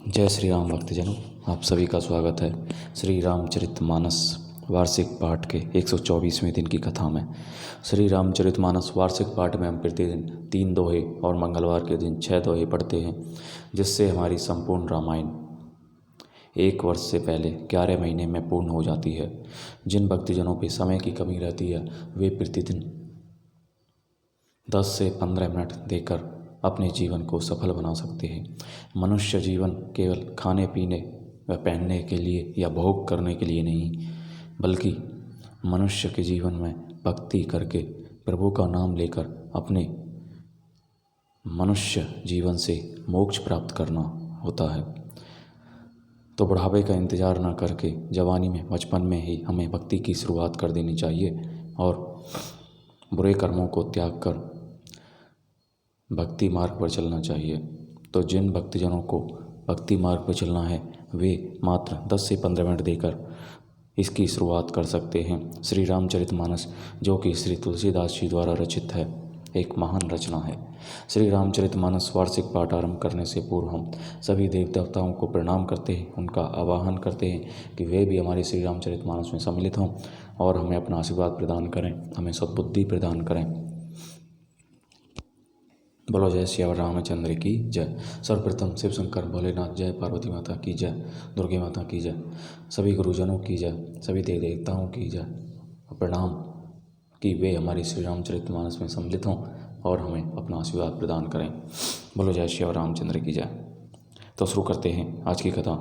जय श्री राम भक्तजनों, आप सभी का स्वागत है श्री रामचरितमानस वार्षिक पाठ के 124वें दिन की कथा में। श्री रामचरितमानस वार्षिक पाठ में हम प्रतिदिन 3 दोहे और मंगलवार के दिन 6 दोहे पढ़ते हैं, जिससे हमारी संपूर्ण रामायण 1 वर्ष से पहले 11 महीने में पूर्ण हो जाती है। जिन भक्तजनों पे समय की कमी रहती है वे प्रतिदिन 10 से 15 मिनट देकर अपने जीवन को सफल बना सकते हैं। मनुष्य जीवन केवल खाने पीने व पहनने के लिए या भोग करने के लिए नहीं, बल्कि मनुष्य के जीवन में भक्ति करके प्रभु का नाम लेकर अपने मनुष्य जीवन से मोक्ष प्राप्त करना होता है। तो बुढ़ापे का इंतज़ार ना करके जवानी में बचपन में ही हमें भक्ति की शुरुआत कर देनी चाहिए और बुरे कर्मों को त्याग कर भक्ति मार्ग पर चलना चाहिए। तो जिन भक्तजनों को भक्ति मार्ग पर चलना है वे मात्र 10 से 15 मिनट देकर इसकी शुरुआत कर सकते हैं। श्री रामचरितमानस, जो कि श्री तुलसीदास जी द्वारा रचित है, एक महान रचना है। श्री रामचरितमानस वार्षिक पाठ आरंभ करने से पूर्व हम सभी देव देवताओं को प्रणाम करते हैं, उनका आवाहन करते हैं कि वे भी हमारे श्री रामचरितमानस में सम्मिलित हों और हमें अपना आशीर्वाद प्रदान करें, हमें सद्बुद्धि प्रदान करें। बोलो जय श्री रामचंद्र की जय। सर्वप्रथम शिव शंकर भोलेनाथ जय, पार्वती माता की जय, दुर्गे माता की जय, सभी गुरुजनों की जय, सभी देव देवताओं की जय। प्रणाम कि वे हमारी श्री रामचरितमानस में सम्मिलित हों और हमें अपना आशीर्वाद प्रदान करें। बोलो जय श्री रामचंद्र की जय। तो शुरू करते हैं आज की कथा।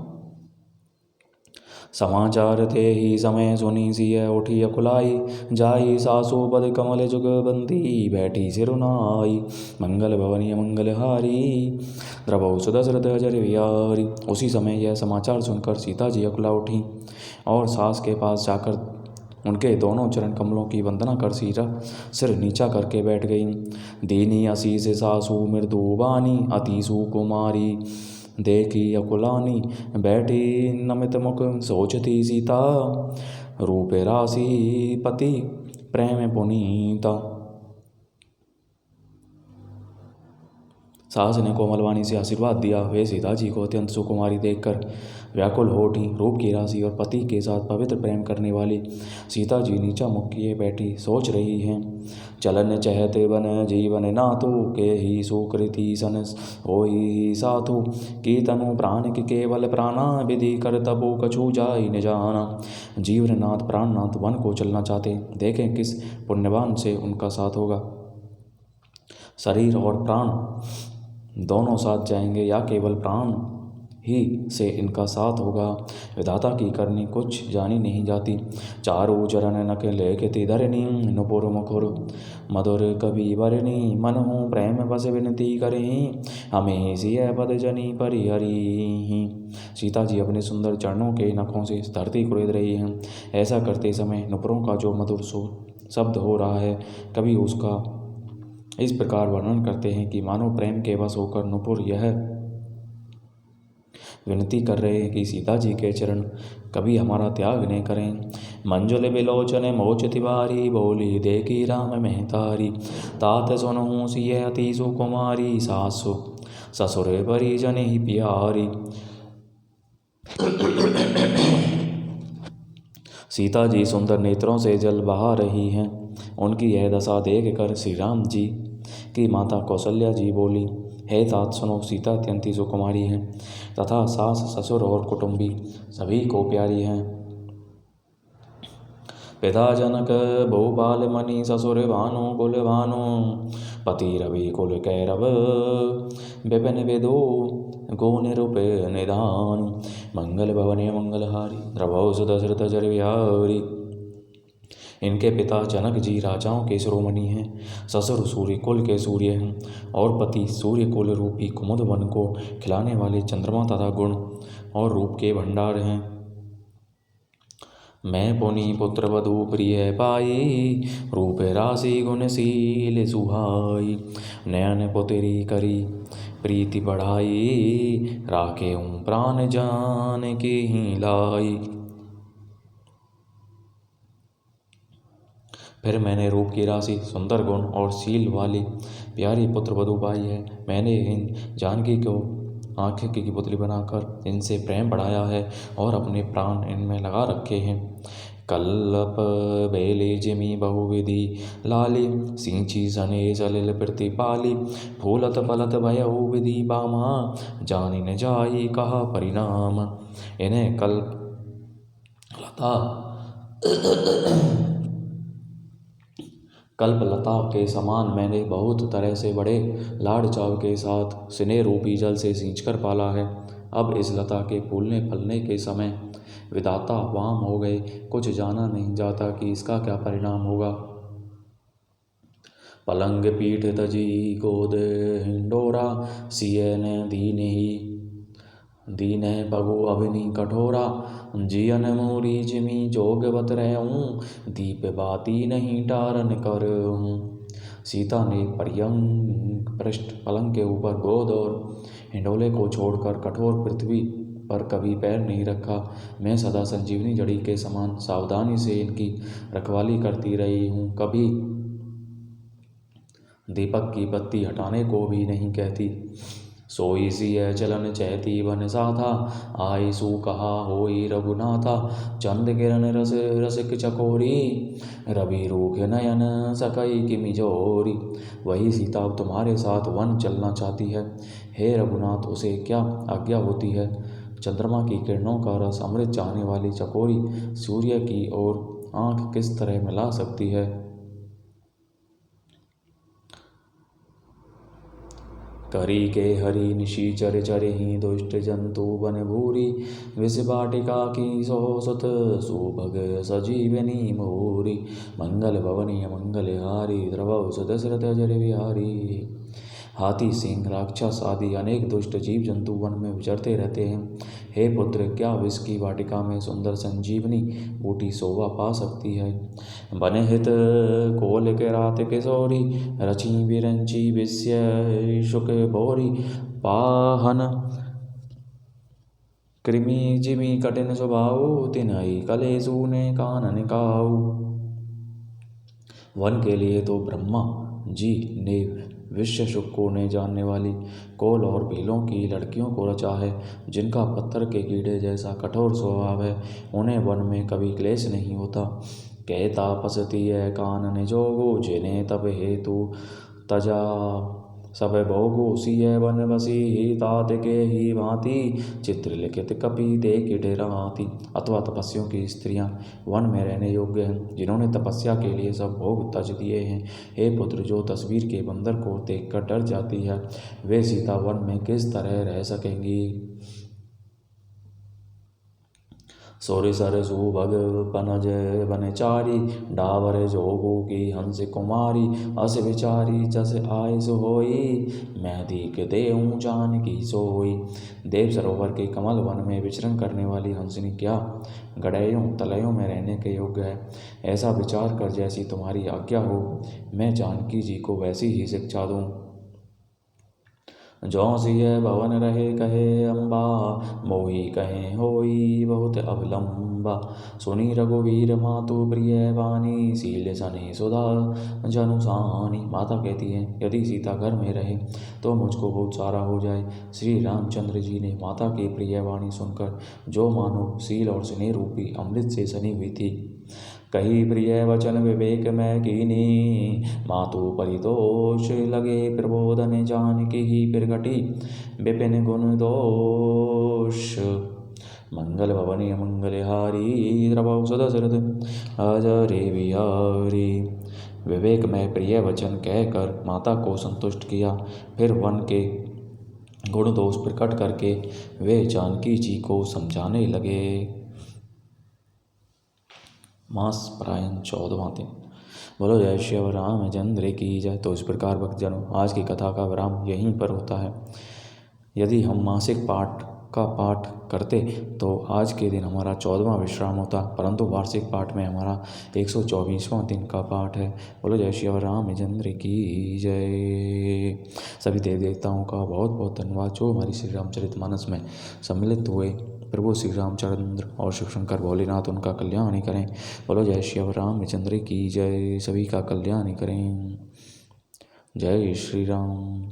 समाचार थे ही समय सुनी सिय उठी अकुलाई, जाई सासु पद कमल जुग बंदी, बैठी सिरुनाई, मंगल भवनी मंगलहारी, द्रवौ सुदशरथ अजर विहारी। उसी समय यह समाचार सुनकर सीता जी अकुला उठी और सास के पास जाकर उनके दोनों चरण कमलों की वंदना कर सिर नीचा करके बैठ गई। दीनी आशीष सासु मृदुबानी, अति सुकुमारी, देखी अकुलानी, बैठी नमित मुख सोचती सीता, रूपे राशि पति प्रेम पुनीता। सास ने कोमलवाणी से आशीर्वाद दिया। वे सीता जी को अत्यंत सुकुमारी देखकर व्याकुल हो उठी। रूप की राशि और पति के साथ पवित्र प्रेम करने वाली सीता जी नीचा मुख किए बैठी सोच रही हैं। चलन चहते बन जीवन नाथु, के ही सुकृति सन होई साधु, की तनु प्राण की केवल प्राणा, विधि कर तबो कछु जाई न जाना। जीवननाथ प्राणनाथ वन को चलना चाहते, देखें किस पुण्यवान से उनका साथ होगा। शरीर और प्राण दोनों साथ जाएंगे या केवल प्राण ही से इनका साथ होगा। विधाता की करनी कुछ जानी नहीं जाती। चारों चरण नक लेखति धरनी, नुपुर मुखुर मधुर कवि वरनी, मन हूँ प्रेम बस विनती करें, हमें सिय पद जनी परिहरी। सीता जी अपने सुंदर चरणों के नखों से धरती कुरेद रही हैं। ऐसा करते समय नुपुरों का जो मधुर शब्द हो रहा है, कभी उसका इस प्रकार वर्णन करते हैं कि मानो प्रेम के वश होकर नुपुर यह विनती कर रहे हैं कि सीता जी के चरण कभी हमारा त्याग न करें। मंजुल बिलोचन मोच तिवारी, बोली देखी राम मेहतारी, तात सुनहु सिय अति सुकुमारी, सासु ससुर परिजन ही प्यारी। सीता जी सुंदर नेत्रों से जल बहा रही हैं। उनकी यह दशा देख कर श्री राम जी की माता कौशल्या जी बोली, हे तात सुनो, सीता अत्यंत सुकुमारी हैं तथा सास ससुर और कुटुंबी सभी को प्यारी हैं। पिता जनक भोपाल मणि, ससुर भानु कुल भानु, पति रवि कुल कैरव, विपिन विदो गो निरूप निधान, मंगल भवने मंगलहारी, द्रवौ सुदशरथ अजर विहारी। इनके पिता जनक जी राजाओं के शिरोमणि हैं, ससुर सूर्य कुल के सूर्य हैं और पति सूर्य कुल रूपी कुमुद वन को खिलाने वाले चंद्रमा तथा गुण और रूप के भंडार हैं। मैं पुनि पुत्र वधु प्रिय पाई, रूप राशि गुणशील सुहाई, नयन पुत्री करी प्रीति बढ़ाई, राखे हूँ प्राण जान के ही लाई। फिर मैंने रूप की राशि, सुंदर गुण और शील वाली प्यारी पुत्र वधु पाई है। मैंने इन जानकी को आंखें की पुतली बनाकर इनसे प्रेम बढ़ाया है और अपने प्राण इनमें लगा रखे हैं। कल्लप बेले जिमी बहुविधि लाली सिंची सने सलिल प्रतिपाली फूलत फलत भयउ विधि बामा जानी न जाई कहा परिणाम। इन्हें कल्प लता कल्पलता के समान मैंने बहुत तरह से बड़े लाड़ चाव के साथ स्नेह रूपी जल से सींचकर पाला है। अब इस लता के फूलने फलने के समय विधाता वाम हो गए, कुछ जाना नहीं जाता कि इसका क्या परिणाम होगा। पलंग पीठ तजी गोद हिंडोरा सियन दीन पगु अभिनी कठोरा जियन मोरी जिमी जोगवत रहूं दीप बाती नहीं टारन कर हूँ। सीता ने पर्यंक पृष्ठ पलंग के ऊपर गोद और हिंडोले को छोड़कर कठोर पृथ्वी पर कभी पैर नहीं रखा। मैं सदा संजीवनी जड़ी के समान सावधानी से इनकी रखवाली करती रही हूँ, कभी दीपक की बत्ती हटाने को भी नहीं कहती। सोई सिय चलन चैती बन साथा आई सु कहा होई रघुनाथा चंद किरण रस रसिक चकोरी रवि रूख नयन सकई किमि जोरी। वही सीता अब तुम्हारे साथ वन चलना चाहती है। हे रघुनाथ, उसे क्या आज्ञा होती है। चंद्रमा की किरणों का रस अमृत चाहने वाली चकोरी सूर्य की ओर आंख किस तरह मिला सकती है। करी के हरि निशिचर चरहि दुष्ट जंतु बन भूरी विष वाटिका की सोसत सुभग सजीवनी मोरी। मंगल भवनी मंगल हारी द्रवौ सुदशरथ जर विहारी। हाथी सिंह राक्षस आदि अनेक दुष्ट जीव जंतु वन में विचरते रहते हैं। हे पुत्र, क्या विष की वाटिका में सुंदर संजीवनी बूटी शोभा पा सकती है। बने हित कोल के रात किशोरी रची बिरंची विषय शुक बोरी पाहन कृमि जिमि कठिन स्वभाव तिनहि कलेसु ने कानन काऊ। वन के लिए तो ब्रह्मा जी ने विश्व सुख को ने जानने वाली कोल और भीलों की लड़कियों को रचा है, जिनका पत्थर के कीड़े जैसा कठोर स्वभाव है। उन्हें वन में कभी क्लेश नहीं होता। कहता पसती है कानन जोगो जिन्हें तब हेतु तजा सब भोगो सिय वन बसी ही तात के ही भांति चित्र लिखित कपि देख डेराती। अथवा तपस्वियों की स्त्रियां वन में रहने योग्य हैं, जिन्होंने तपस्या के लिए सब भोग तज दिए हैं। हे पुत्र, जो तस्वीर के बंदर को देखकर डर जाती है, वे सीता वन में किस तरह रह सकेंगी। सोर सर सुभग पनज बनचारी डावर जोगो की हंस कुमारी अस विचारी जस आय सोई मैं दीक देऊं जानकी सोई। देव सरोवर के कमल वन में विचरण करने वाली हंसनी क्या गड़ैयों तलयों में रहने के योग्य है। ऐसा विचार कर जैसी तुम्हारी आज्ञा हो, मैं जानकी जी को वैसी ही शिक्षा दूं। जौ सिय भवन रहे कहे अम्बा मोही कहे होई बहुत अवलंबा। सुनी रघुवीर मातु प्रिय वाणी सील सने सुधा जनुसानी। माता कहती है, यदि सीता घर में रहे तो मुझको बहुत सारा हो जाए। श्री रामचंद्र जी ने माता की प्रिय वाणी सुनकर जो मानो सील और स्नेह रूपी अमृत से सनी हुई थी, कही प्रिय वचन विवेक में कीनी मातु परितोष लगे प्रबोधन जानकी ही प्रगटी विपिन गुण दोष। मंगल भवनी मंगलहारी द्रवौ सदशरथ अजरे विहारी। विवेक में प्रिय वचन कहकर माता को संतुष्ट किया, फिर वन के गुण दोष प्रकट करके वे जानकी जी को समझाने लगे। मास परायण 14वां दिन। बोलो जय श्री रामचंद्र की जय। तो इस प्रकार भक्तजनों, आज की कथा का विराम यहीं पर होता है। यदि हम मासिक पाठ का पाठ करते तो आज के दिन हमारा 14वां विश्राम होता, परंतु वार्षिक पाठ में हमारा 124वां दिन का पाठ है। बोलो जय श्री रामचंद्र की जय। सभी देव देवताओं का बहुत बहुत धन्यवाद जो हमारी श्री रामचरितमानस में सम्मिलित हुए। प्रभु श्री रामचंद्र और शिव शंकर भोलेनाथ उनका कल्याण ही करें। बोलो जय श्री रामचंद्र की जय। सभी का कल्याण ही करें। जय श्री राम।